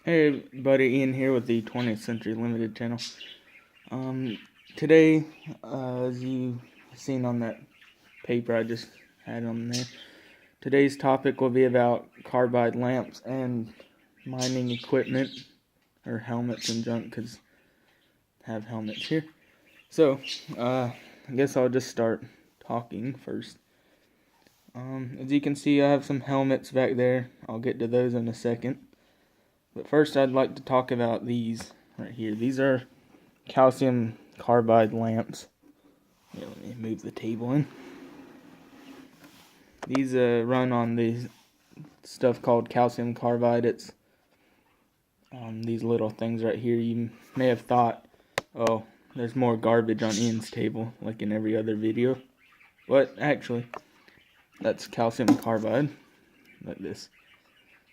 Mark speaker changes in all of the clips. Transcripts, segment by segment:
Speaker 1: Hey everybody, Ian here with the 20th Century Limited channel. Today, as you seen on that paper I just had on there, today's topic will be about carbide lamps and mining equipment, or helmets and junk, because I have helmets here. So, I guess I'll just start talking first. As you can see, I have some helmets back there. I'll get to those in a second. But first, I'd like to talk about these right here. These are calcium carbide lamps. Here, let me move the table in. These run on these stuff called calcium carbide. It's these little things right here. You may have thought, oh, there's more garbage on Ian's table, like in every other video. But actually, that's calcium carbide, like this.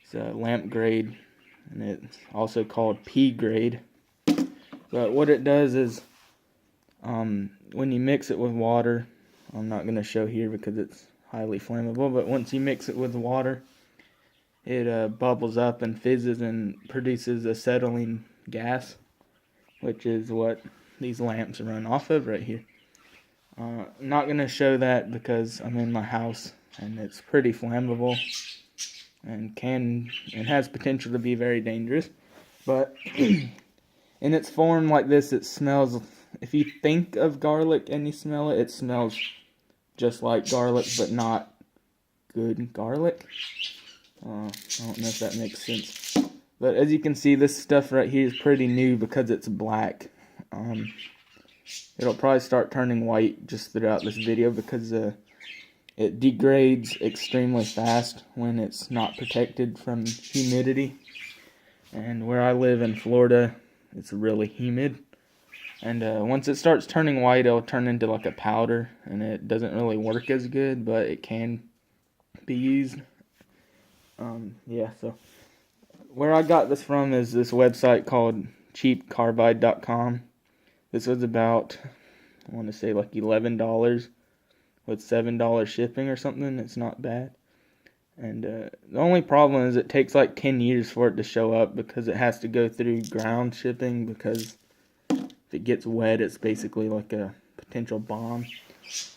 Speaker 1: It's a lamp grade, and it's also called P grade. But what it does is, when you mix it with water, I'm not going to show here because it's highly flammable, but once you mix it with water, it bubbles up and fizzes and produces acetylene gas, which is what these lamps run off of right here. I'm not going to show that because I'm in my house and it's pretty flammable and has potential to be very dangerous. But in its form like this, it smells, if you think of garlic and you smell it, it smells just like garlic, but not good garlic. I don't know if that makes sense. But as you can see, this stuff right here is pretty new because it's black. It'll probably start turning white just throughout this video because it degrades extremely fast when it's not protected from humidity. And where I live in Florida, it's really humid. And once it starts turning white, it'll turn into like a powder, and it doesn't really work as good, but it can be used. So where I got this from is this website called cheapcarbide.com. This was about, I want to say like $11 with $7 shipping or something. It's not bad. And the only problem is it takes like 10 years for it to show up because it has to go through ground shipping, because if it gets wet, it's basically like a potential bomb.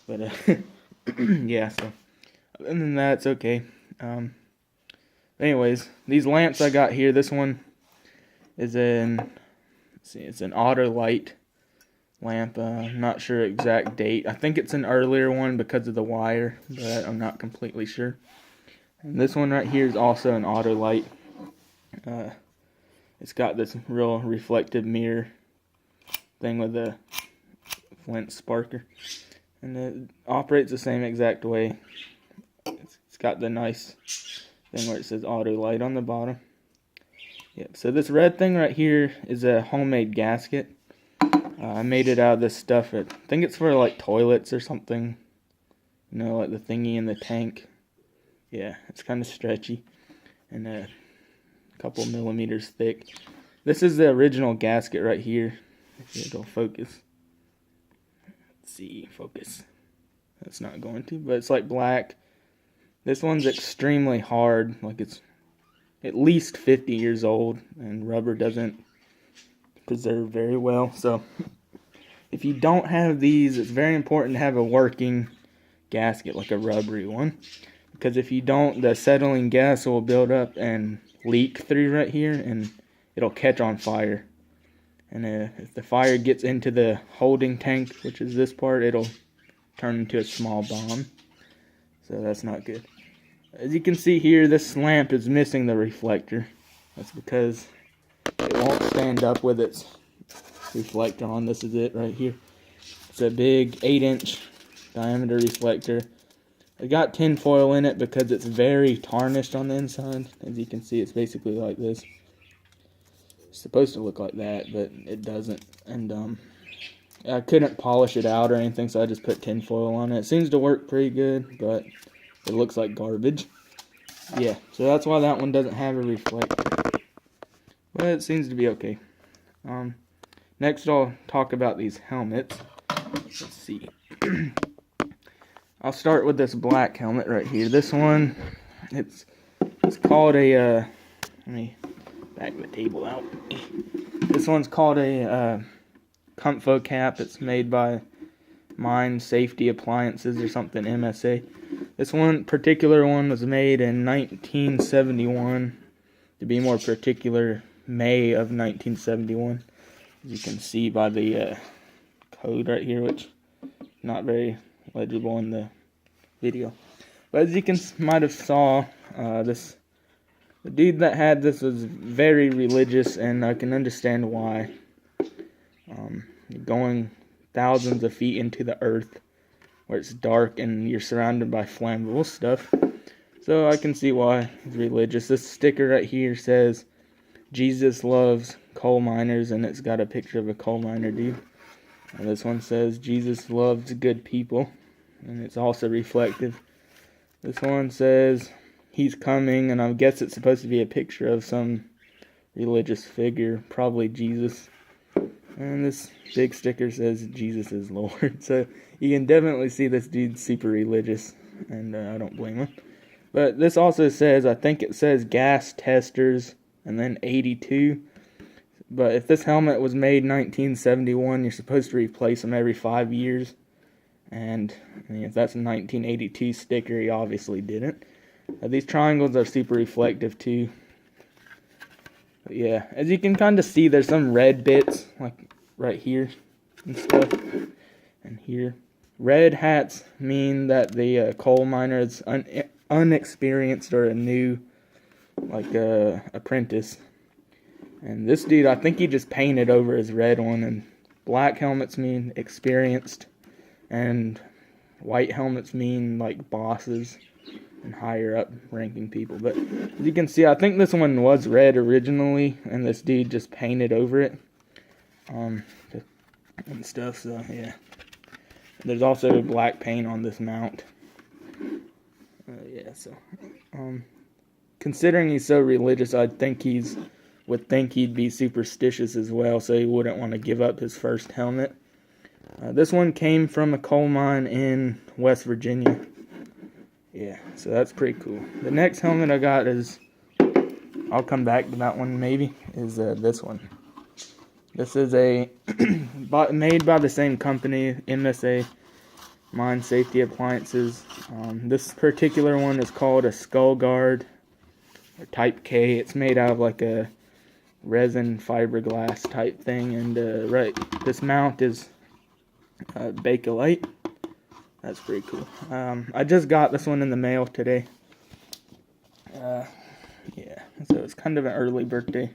Speaker 1: But yeah, so other than that, it's okay. Anyways, these lamps I got here, this one is it's an Autolite lamp. I'm not sure exact date. I think it's an earlier one because of the wire, but I'm not completely sure. And this one right here is also an Autolite. It's got this real reflective mirror thing with a flint sparker, and it operates the same exact way. It's got the nice thing where it says Autolite on the bottom. Yep. So this red thing right here is a homemade gasket. I made it out of this stuff. I think it's for like toilets or something. You know, like the thingy in the tank. Yeah, it's kind of stretchy and a couple millimeters thick. This is the original gasket right here. If it'll focus. Let's see, focus. That's not going to, but it's like black. This one's extremely hard. Like it's at least 50 years old, and rubber doesn't preserve very well. So if you don't have these, it's very important to have a working gasket, like a rubbery one. Because if you don't, the acetylene gas will build up and leak through right here, and it'll catch on fire. And if the fire gets into the holding tank, which is this part, it'll turn into a small bomb. So that's not good. As you can see here, this lamp is missing the reflector. That's because it won't stand up with its reflector on. This is it right here. It's a big 8-inch diameter reflector. I got tin foil in it because it's very tarnished on the inside. As you can see, it's basically like this. It's supposed to look like that, but it doesn't. And I couldn't polish it out or anything, so I just put tin foil on it. It seems to work pretty good, but it looks like garbage. Yeah, so that's why that one doesn't have a reflector. But it seems to be okay. Next I'll talk about these helmets. Let's see. I'll start with this black helmet right here. This one, it's called a, let me back the table out. This one's called a Comfo cap. It's made by Mine Safety Appliances or something, MSA. This one particular one was made in 1971. To be more particular, May of 1971. As you can see by the code right here, which is not very legible in the video. But as you might have saw, the dude that had this was very religious, and I can understand why. Going thousands of feet into the earth, where it's dark and you're surrounded by flammable stuff. So I can see why he's religious. This sticker right here says, Jesus loves coal miners, and it's got a picture of a coal miner dude. And this one says, Jesus loves good people, and it's also reflective. This one says, he's coming, and I guess it's supposed to be a picture of some religious figure, probably Jesus. And this big sticker says, Jesus is Lord. So you can definitely see this dude's super religious, and I don't blame him. But this also says, I think it says gas testers, and then 82. But if this helmet was made in 1971, you're supposed to replace them every 5 years. And I mean, if that's a 1982 sticker, he obviously didn't. These triangles are super reflective too. But yeah, as you can kind of see, there's some red bits, like right here and stuff. And here. Red hats mean that the coal miner is unexperienced or a new, like, apprentice. And this dude, I think he just painted over his red one. And black helmets mean experienced. And white helmets mean, like, bosses and higher up ranking people. But as you can see, I think this one was red originally. And this dude just painted over it. And stuff, so yeah. There's also black paint on this mount. Yeah, so considering he's so religious, would think he'd be superstitious as well, so he wouldn't want to give up his first helmet. This one came from a coal mine in West Virginia. Yeah, so that's pretty cool. The next helmet I got is, I'll come back to that one maybe, is this one. This is a made by the same company, MSA, Mine Safety Appliances. This particular one is called a Skull Guard, or Type K. It's made out of like a resin fiberglass type thing, and this mount is Bakelite. That's pretty cool. I just got this one in the mail today. Yeah, so it's kind of an early birthday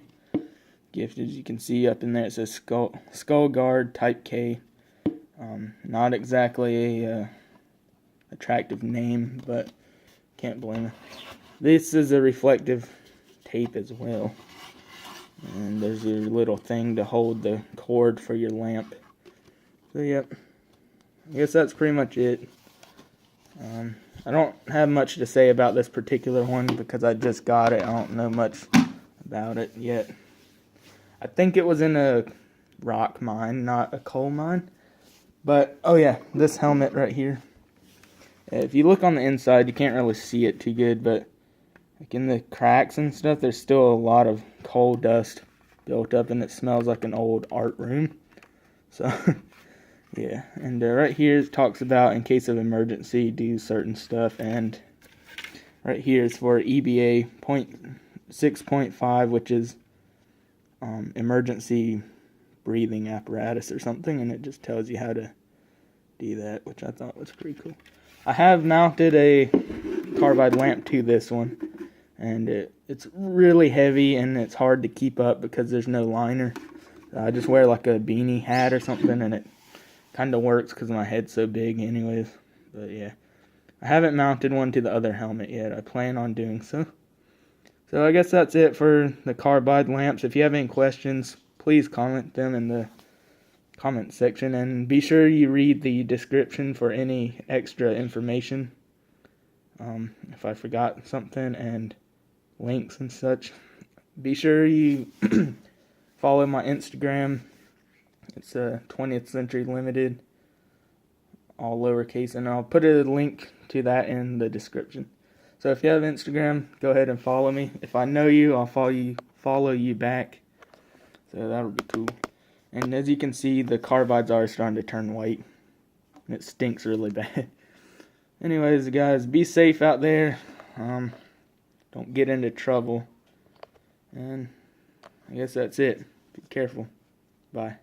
Speaker 1: gift. As you can see up in there, it says Skull Guard Type K. Not exactly a attractive name, but can't blame it. This is a reflective tape as well, and there's your little thing to hold the cord for your lamp. So yep, I guess that's pretty much it. I don't have much to say about this particular one because I just got it. I don't know much about it yet. I think it was in a rock mine, not a coal mine. But, oh yeah, this helmet right here. If you look on the inside, you can't really see it too good, but like in the cracks and stuff, there's still a lot of coal dust built up, and it smells like an old art room. So, yeah. And right here it talks about in case of emergency, do certain stuff. And right here is for EBA 6.5, which is emergency breathing apparatus or something, and it just tells you how to do that, which I thought was pretty cool. I have mounted a carbide lamp to this one, and it's really heavy and it's hard to keep up because there's no liner. I just wear like a beanie hat or something, and it kind of works because my head's so big anyways. But yeah, I haven't mounted one to the other helmet yet. I plan on doing so. So I guess that's it for the carbide lamps. If you have any questions, please comment them in the comment section, and be sure you read the description for any extra information. If I forgot something, and links and such. Be sure you follow my Instagram. It's 20th Century Limited, all lowercase, and I'll put a link to that in the description. So if you have Instagram, go ahead and follow me. If I know you, I'll follow you follow you back. So that'll be cool. And as you can see, the carbide's already starting to turn white. And it stinks really bad. Anyways, guys, be safe out there. Don't get into trouble. And I guess that's it. Be careful. Bye.